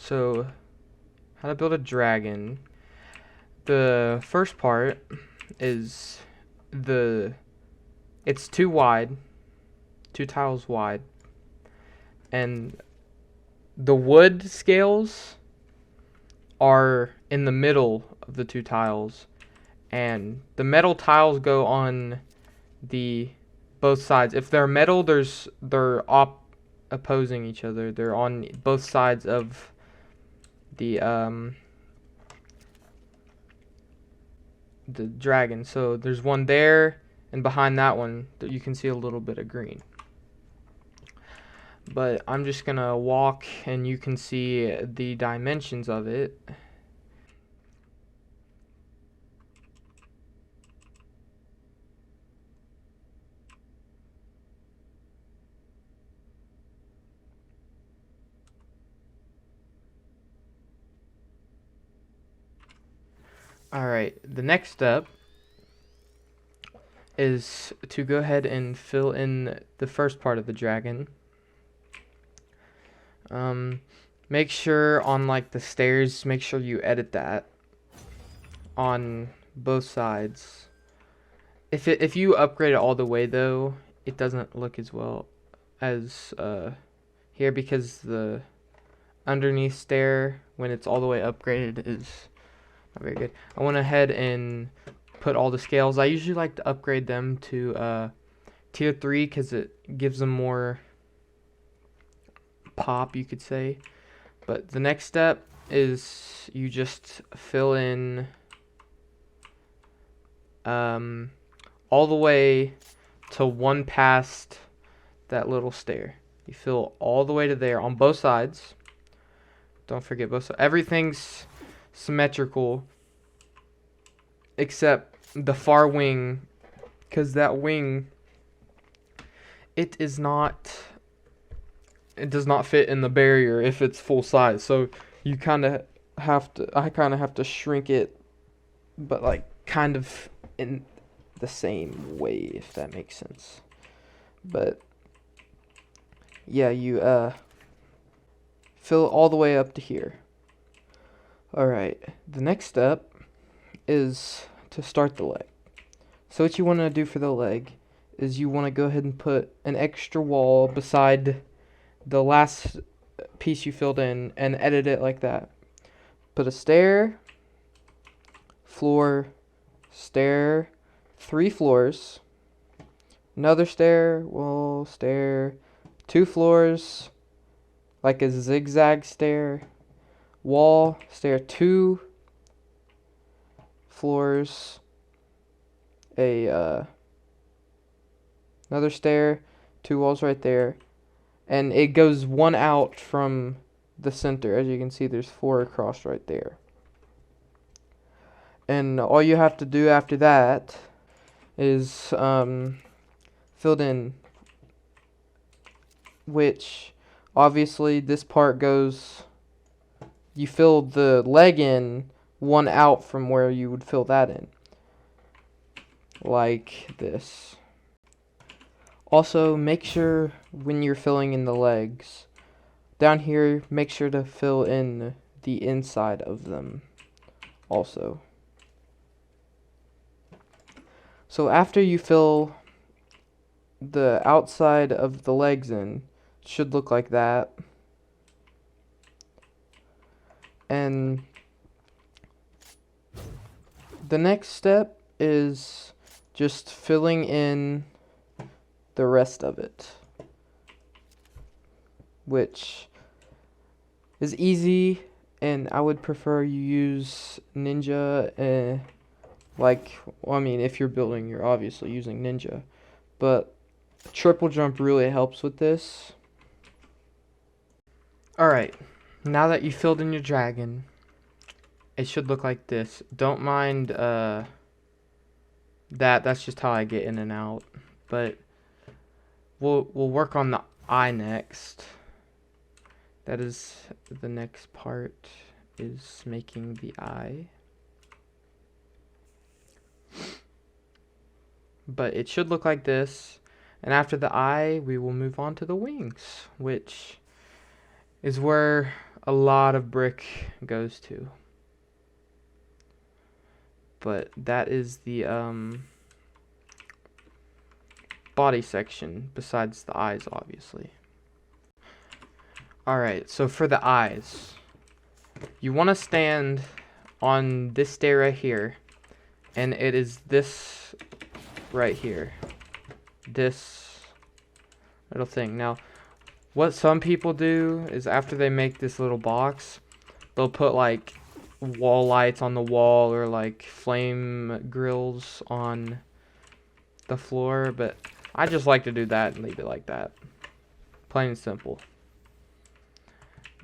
So, how to build a dragon. The first part is it's too wide, 2 tiles wide, and the wood scales are in the middle of the 2 tiles, and the metal tiles go on the both sides. If they're metal, they're opposing each other. They're on both sides of the dragon. So there's one there, and behind that one you can see a little bit of green. But I'm just gonna walk and you can see the dimensions of it. Alright, the next step is to go ahead and fill in the first part of the dragon. Make sure on like the stairs, make sure you edit that on both sides. If you upgrade it all the way though, it doesn't look as well as here, because the underneath stair when it's all the way upgraded is not very good. I went ahead and put all the scales. I usually like to upgrade them to tier 3 because it gives them more pop, you could say. But the next step is you just fill in all the way to one past that little stair. You fill all the way to there on both sides. Don't forget both sides. Everything's symmetrical except the far wing, because that wing, it does not fit in the barrier if it's full size. So you kind of have to, I kind of have to shrink it, but like kind of in the same way, if that makes sense. But yeah, you fill all the way up to here. Alright, the next step is to start the leg. So what you want to do for the leg is you want to go ahead and put an extra wall beside the last piece you filled in and edit it like that. Put a stair, floor, stair, 3 floors, another stair, wall, stair, 2 floors, like a zigzag stair, wall, stair, 2 floors, another stair, 2 walls right there, and it goes one out from the center. As you can see, there's 4 across right there. And all you have to do after that is filled in, which obviously this part goes, you fill the leg in one out from where you would fill that in, like this. Also, make sure when you're filling in the legs, down here, make sure to fill in the inside of them also. So after you fill the outside of the legs in, it should look like that. And the next step is just filling in the rest of it, which is easy, and I would prefer you use Ninja. I mean, if you're building, you're obviously using Ninja, but triple jump really helps with this. Alright, now that you filled in your dragon, it should look like this. Don't mind that's just how I get in and out, but we'll work on the eye next. That is the next part, is making the eye. But it should look like this, and after the eye we will move on to the wings, which is where a lot of brick goes to. But that is the body section, besides the eyes, obviously. Alright, so for the eyes, you want to stand on this stair right here, and it is this right here. This little thing. Now, what some people do is after they make this little box, they'll put like wall lights on the wall or like flame grills on the floor, but I just like to do that and leave it like that. Plain and simple.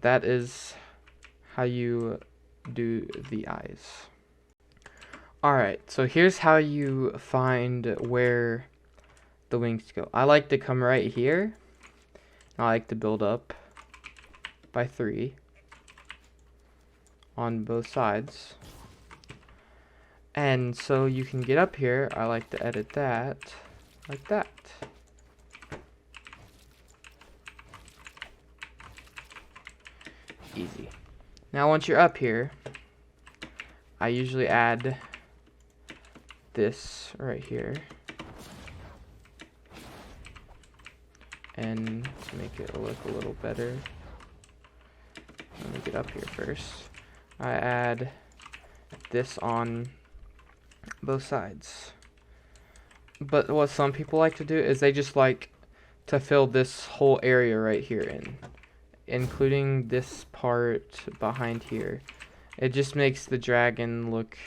That is how you do the eyes. Alright, so here's how you find where the wings go. I like to come right here. I like to build up by 3 on both sides. And so you can get up here. I like to edit that like that. Easy. Now once you're up here, I usually add this right here. And to make it look a little better, let me get up here first. I add this on both sides. But what some people like to do is they just like to fill this whole area right here in, including this part behind here. It just makes the dragon look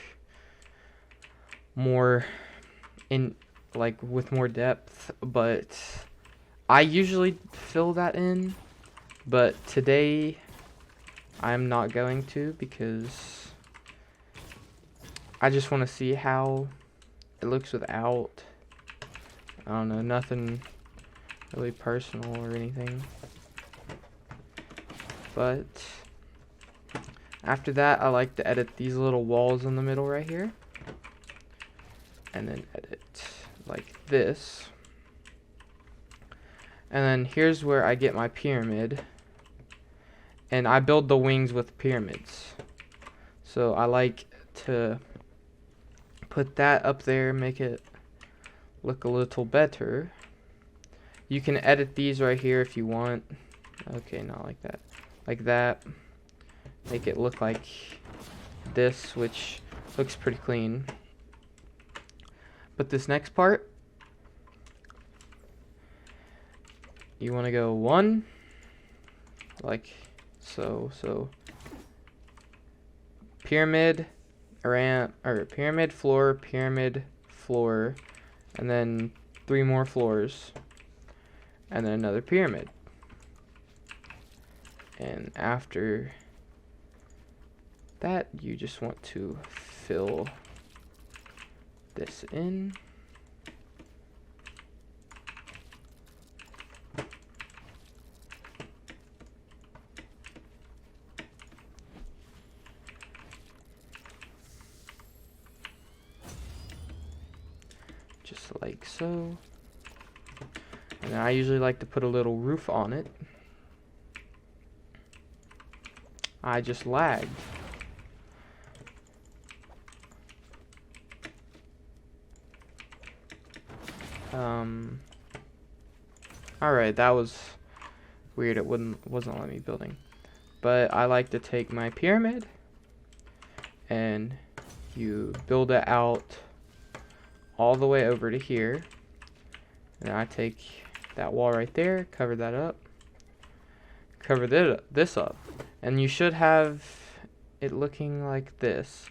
more in, like, with more depth, but I usually fill that in, but today I'm not going to because I just want to see how it looks without. I don't know, nothing really personal or anything. But after that, I like to edit these little walls in the middle right here. And then edit like this. And then here's where I get my pyramid. And I build the wings with pyramids. So I like to put that up there, make it look a little better. You can edit these right here if you want. Okay, not like that. Like that. Make it look like this, which looks pretty clean. But this next part, you want to go 1, like so. So pyramid, ramp, or pyramid, floor, and then 3 more floors, and then another pyramid. And after that, you just want to fill this in. Just like so. And then I usually like to put a little roof on it. I just lagged. Alright, that was weird. It wasn't letting me building. But I like to take my pyramid and you build it out all the way over to here. And I take that wall right there, cover that up, cover this up, and you should have it looking like this.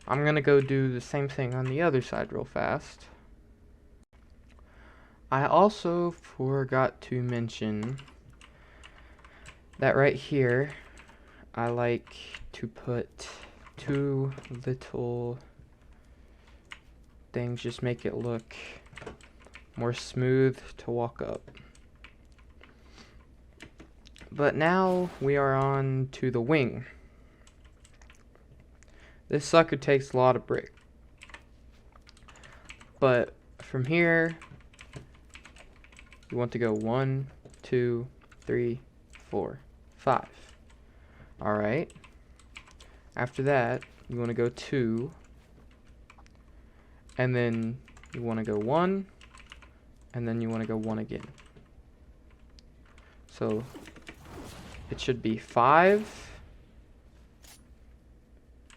I'm gonna go do the same thing on the other side real fast. I also forgot to mention that right here I like to put 2 little things, just make it look more smooth to walk up. But now we are on to the wing. This sucker takes a lot of brick. But from here, you want to go 1, 2, 3, 4, 5. Alright. After that, you want to go 2. And then you want to go 1. And then you want to go 1 again. So it should be 5.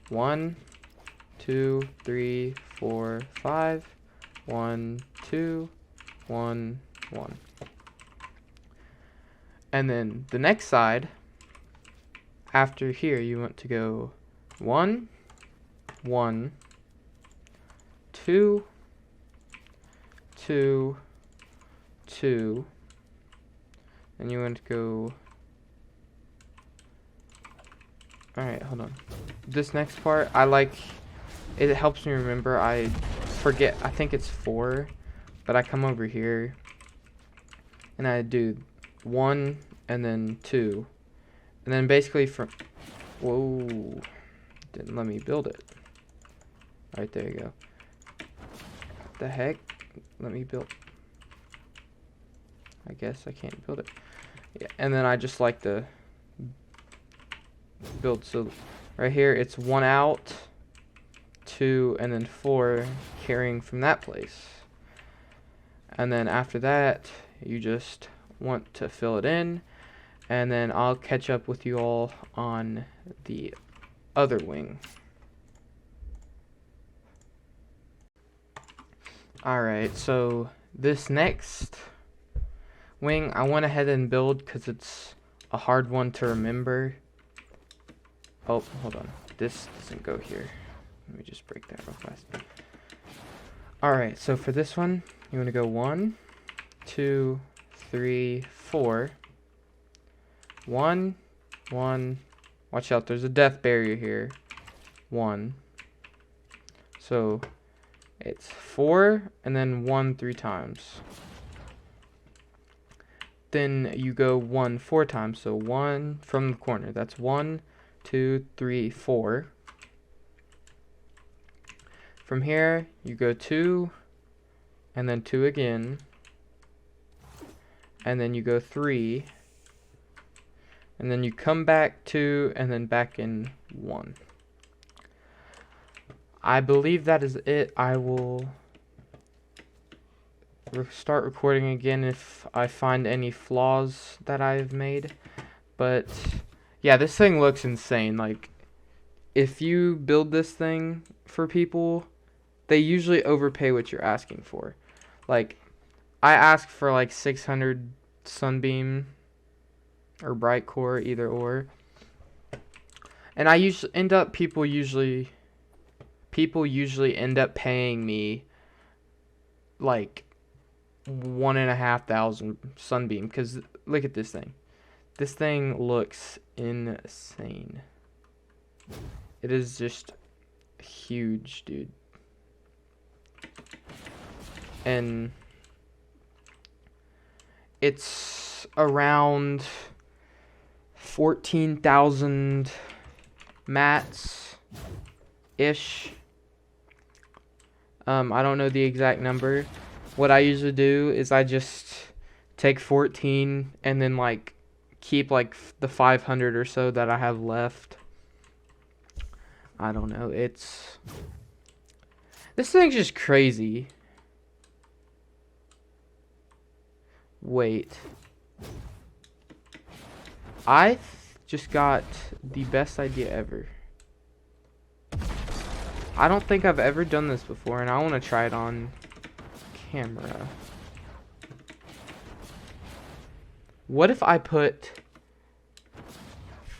1, 2, 3, 4, 5. 1, 2, 1, 1. And then the next side, after here, you want to go 1, 1, 2, 2, 2, and you want to go. Alright, hold on. This next part, I like, it helps me remember. I forget, I think it's 4, but I come over here and I do 1 and then 2, and then basically from, whoa, didn't let me build it. Alright, there you go. What the heck? Let me build. I guess I can't build it. Yeah, and then I just like to build. So right here it's 1 out, 2, and then 4 carrying from that place. And then after that, you just want to fill it in, and then I'll catch up with you all on the other wing. Alright, so this next wing I went ahead and build because it's a hard one to remember. Oh, hold on. This doesn't go here. Let me just break that real fast. Alright, so for this one, you want to go 1, 2, 3, 4. 1, 1. Watch out, there's a death barrier here. 1. So it's 4 and then 1 3 times. Then you go 1 4 times. So 1 from the corner. That's 1, 2, 3, 4. From here, you go 2, and then 2 again, and then you go 3, and then you come back 2, and then back in 1. I believe that is it. I will start recording again if I find any flaws that I've made. But yeah, this thing looks insane. Like, if you build this thing for people, they usually overpay what you're asking for. Like, I asked for like 600 Sunbeam or Bright Core, either or. And I usually people usually end up paying me like 1,500 Sunbeam, because look at this thing. This thing looks insane. It is just huge, dude. And it's around 14,000 mats ish. I don't know the exact number. What I usually do is I just take 14 and then like keep like the 500 or so that I have left. I don't know. This thing's just crazy. Wait. I just got the best idea ever. I don't think I've ever done this before, and I want to try it on camera. What if I put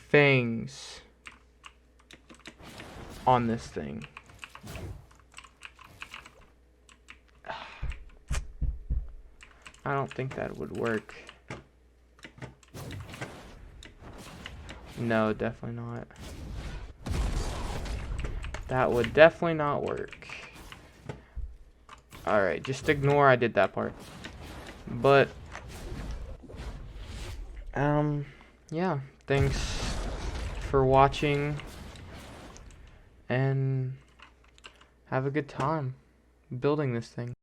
fangs on this thing? I don't think that would work. No, definitely not. That would definitely not work. Alright, just ignore I did that part. But, yeah. Thanks for watching. And have a good time building this thing.